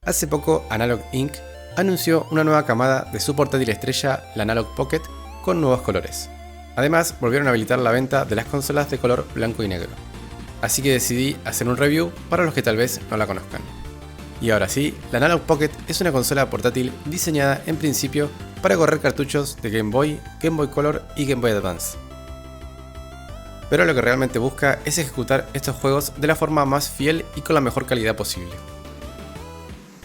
Hace poco Analog Inc. anunció una nueva camada de su portátil estrella, la Analog Pocket, con nuevos colores. Además, volvieron a habilitar la venta de las consolas de color blanco y negro. Así que decidí hacer un review para los que tal vez no la conozcan. Y ahora sí, la Analog Pocket es una consola portátil diseñada en principio para correr cartuchos de Game Boy, Game Boy Color y Game Boy Advance. Pero lo que realmente busca es ejecutar estos juegos de la forma más fiel y con la mejor calidad posible.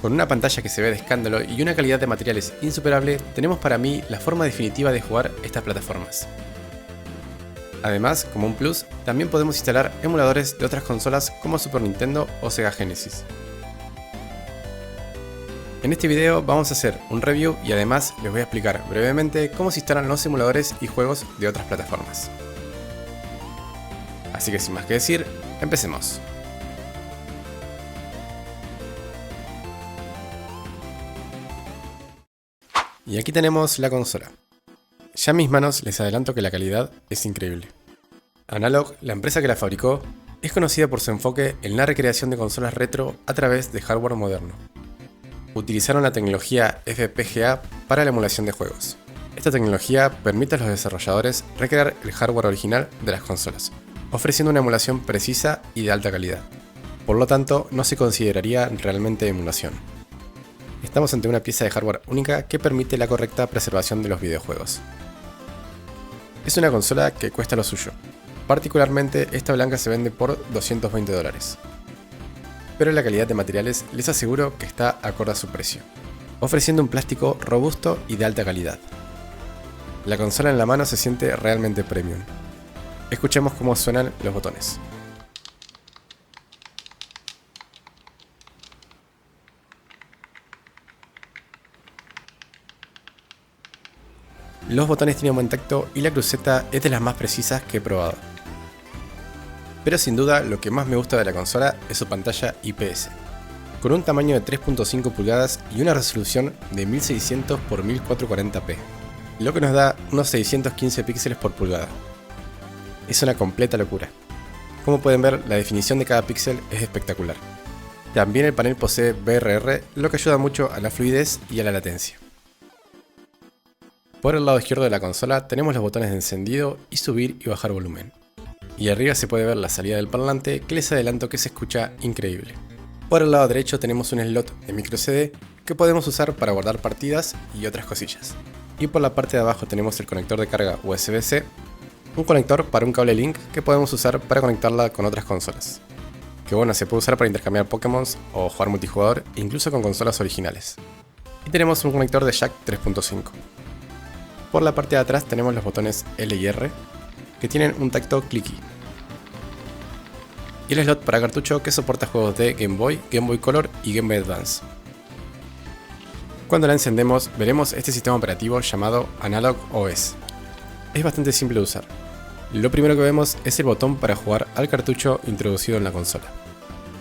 Con una pantalla que se ve de escándalo y una calidad de materiales insuperable, tenemos para mí la forma definitiva de jugar estas plataformas. Además, como un plus, también podemos instalar emuladores de otras consolas como Super Nintendo o Sega Genesis. En este video vamos a hacer un review y además les voy a explicar brevemente cómo se instalan los emuladores y juegos de otras plataformas. Así que sin más que decir, empecemos. Y aquí tenemos la consola. Ya en mis manos les adelanto que la calidad es increíble. Analog, la empresa que la fabricó, es conocida por su enfoque en la recreación de consolas retro a través de hardware moderno. Utilizaron la tecnología FPGA para la emulación de juegos. Esta tecnología permite a los desarrolladores recrear el hardware original de las consolas, ofreciendo una emulación precisa y de alta calidad. Por lo tanto, no se consideraría realmente emulación. Estamos ante una pieza de hardware única que permite la correcta preservación de los videojuegos. Es una consola que cuesta lo suyo. Particularmente, esta blanca se vende por $220. Pero la calidad de materiales les aseguro que está acorde a su precio, ofreciendo un plástico robusto y de alta calidad. La consola en la mano se siente realmente premium. Escuchemos cómo suenan los botones. Los botones tienen buen tacto y la cruceta es de las más precisas que he probado. Pero sin duda lo que más me gusta de la consola es su pantalla IPS, con un tamaño de 3.5 pulgadas y una resolución de 1600 x 1440p, lo que nos da unos 615 píxeles por pulgada. Es una completa locura. Como pueden ver, la definición de cada píxel es espectacular. También el panel posee BRR, lo que ayuda mucho a la fluidez y a la latencia. Por el lado izquierdo de la consola tenemos los botones de encendido y subir y bajar volumen. Y arriba se puede ver la salida del parlante, que les adelanto que se escucha increíble. Por el lado derecho tenemos un slot de micro CD que podemos usar para guardar partidas y otras cosillas. Y por la parte de abajo tenemos el conector de carga USB-C, un conector para un cable Link que podemos usar para conectarla con otras consolas. Que bueno, se puede usar para intercambiar Pokémon o jugar multijugador, incluso con consolas originales. Y tenemos un conector de jack 3.5. Por la parte de atrás tenemos los botones L y R, que tienen un tacto clicky. Y el slot para cartucho que soporta juegos de Game Boy, Game Boy Color y Game Boy Advance. Cuando la encendemos veremos este sistema operativo llamado Analog OS. Es bastante simple de usar. Lo primero que vemos es el botón para jugar al cartucho introducido en la consola.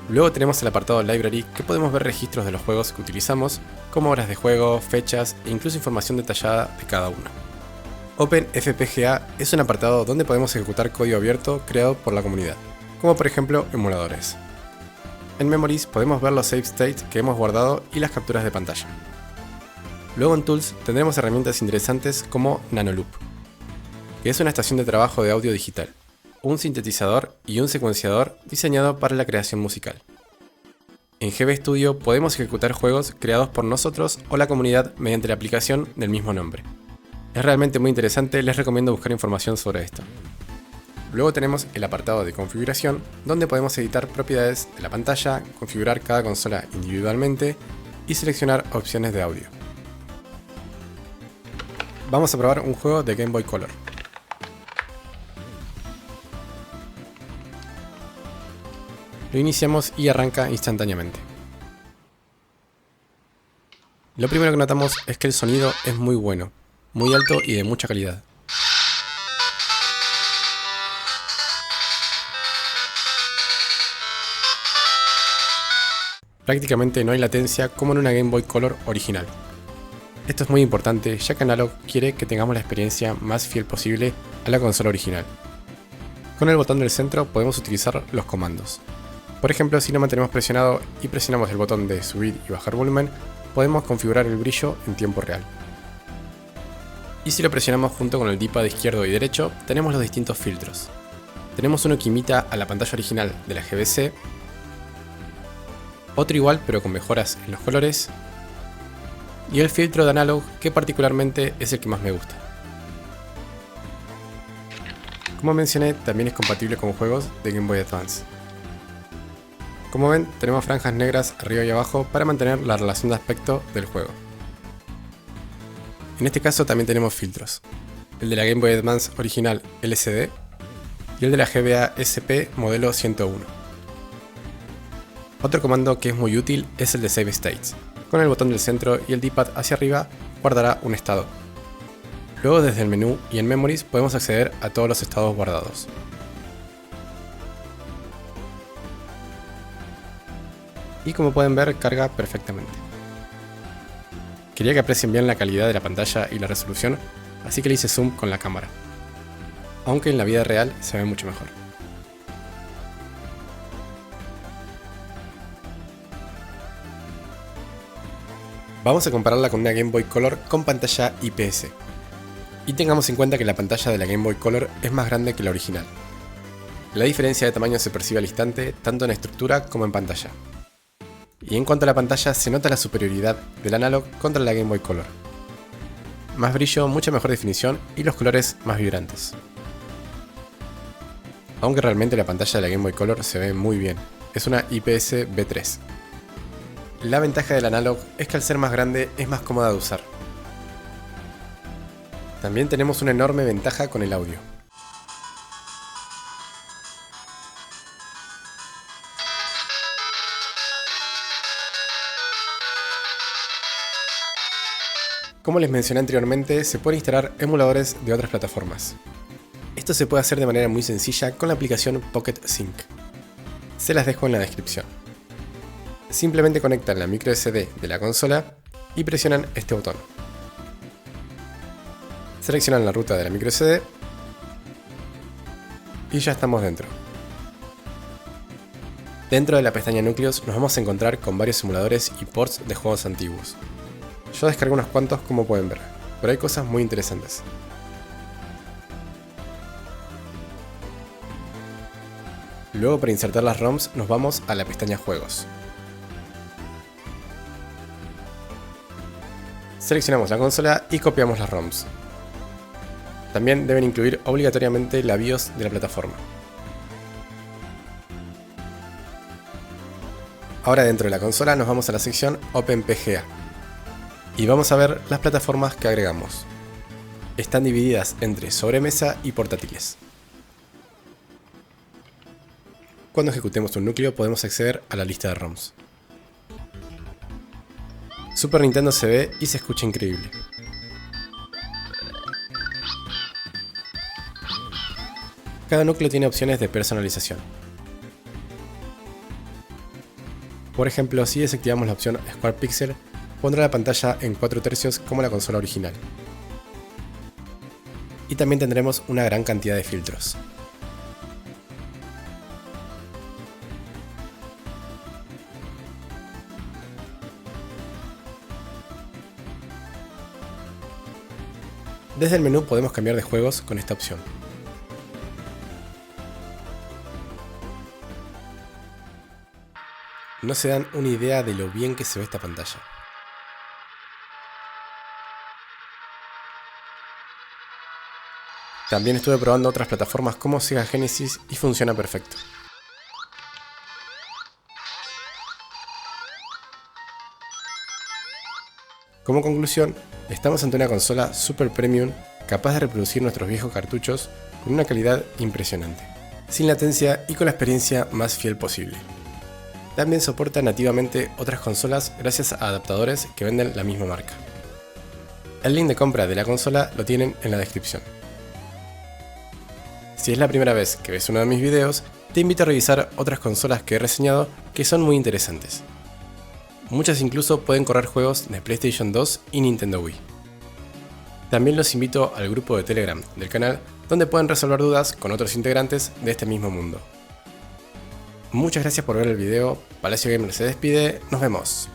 Luego tenemos el apartado Library, que podemos ver registros de los juegos que utilizamos, como horas de juego, fechas e incluso información detallada de cada uno. OpenFPGA es un apartado donde podemos ejecutar código abierto creado por la comunidad, como por ejemplo emuladores. En Memories podemos ver los save states que hemos guardado y las capturas de pantalla. Luego en Tools tendremos herramientas interesantes como Nanoloop, que es una estación de trabajo de audio digital, un sintetizador y un secuenciador diseñado para la creación musical. En GB Studio podemos ejecutar juegos creados por nosotros o la comunidad mediante la aplicación del mismo nombre. Es realmente muy interesante, les recomiendo buscar información sobre esto. Luego tenemos el apartado de configuración, donde podemos editar propiedades de la pantalla, configurar cada consola individualmente y seleccionar opciones de audio. Vamos a probar un juego de Game Boy Color. Lo iniciamos y arranca instantáneamente. Lo primero que notamos es que el sonido es muy bueno, muy alto y de mucha calidad. Prácticamente no hay latencia como en una Game Boy Color original. Esto es muy importante, ya que Analog quiere que tengamos la experiencia más fiel posible a la consola original. Con el botón del centro podemos utilizar los comandos. Por ejemplo, si lo mantenemos presionado y presionamos el botón de subir y bajar volumen, podemos configurar el brillo en tiempo real. Y si lo presionamos junto con el D-pad izquierdo y derecho, tenemos los distintos filtros. Tenemos uno que imita a la pantalla original de la GBC, otro igual pero con mejoras en los colores, y el filtro de Analog, que particularmente es el que más me gusta. Como mencioné, también es compatible con juegos de Game Boy Advance. Como ven, tenemos franjas negras arriba y abajo para mantener la relación de aspecto del juego. En este caso también tenemos filtros, el de la Game Boy Advance original LCD y el de la GBA SP modelo 101. Otro comando que es muy útil es el de Save States. Con el botón del centro y el D-pad hacia arriba guardará un estado. Luego desde el menú y en Memories podemos acceder a todos los estados guardados. Y como pueden ver, carga perfectamente. Quería que aprecien bien la calidad de la pantalla y la resolución, así que le hice zoom con la cámara. Aunque en la vida real se ve mucho mejor. Vamos a compararla con una Game Boy Color con pantalla IPS. Y tengamos en cuenta que la pantalla de la Game Boy Color es más grande que la original. La diferencia de tamaño se percibe al instante, tanto en estructura como en pantalla. Y en cuanto a la pantalla, se nota la superioridad del Analog contra la Game Boy Color. Más brillo, mucha mejor definición y los colores más vibrantes. Aunque realmente la pantalla de la Game Boy Color se ve muy bien, es una IPS B3. La ventaja del Analog es que al ser más grande es más cómoda de usar. También tenemos una enorme ventaja con el audio. Como les mencioné anteriormente, se pueden instalar emuladores de otras plataformas. Esto se puede hacer de manera muy sencilla con la aplicación Pocket Sync. Se las dejo en la descripción. Simplemente conectan la micro SD de la consola y presionan este botón. Seleccionan la ruta de la micro SD y ya estamos dentro. Dentro de la pestaña Núcleos nos vamos a encontrar con varios emuladores y ports de juegos antiguos. Yo descargué unos cuantos, como pueden ver, pero hay cosas muy interesantes. Luego, para insertar las ROMs nos vamos a la pestaña Juegos. Seleccionamos la consola y copiamos las ROMs. También deben incluir obligatoriamente la BIOS de la plataforma. Ahora dentro de la consola nos vamos a la sección OpenPGA. Y vamos a ver las plataformas que agregamos. Están divididas entre sobremesa y portátiles. Cuando ejecutemos un núcleo podemos acceder a la lista de ROMs. Super Nintendo se ve y se escucha increíble. Cada núcleo tiene opciones de personalización. Por ejemplo, si desactivamos la opción Square Pixel, pondrá la pantalla en 4/3 como la consola original. Y también tendremos una gran cantidad de filtros. Desde el menú podemos cambiar de juegos con esta opción. No se dan una idea de lo bien que se ve esta pantalla. También estuve probando otras plataformas como Sega Genesis y funciona perfecto. Como conclusión, estamos ante una consola super premium capaz de reproducir nuestros viejos cartuchos con una calidad impresionante, sin latencia y con la experiencia más fiel posible. También soporta nativamente otras consolas gracias a adaptadores que venden la misma marca. El link de compra de la consola lo tienen en la descripción. Si es la primera vez que ves uno de mis videos, te invito a revisar otras consolas que he reseñado que son muy interesantes. Muchas incluso pueden correr juegos de PlayStation 2 y Nintendo Wii. También los invito al grupo de Telegram del canal, donde pueden resolver dudas con otros integrantes de este mismo mundo. Muchas gracias por ver el video. Palacio Gamer se despide. Nos vemos.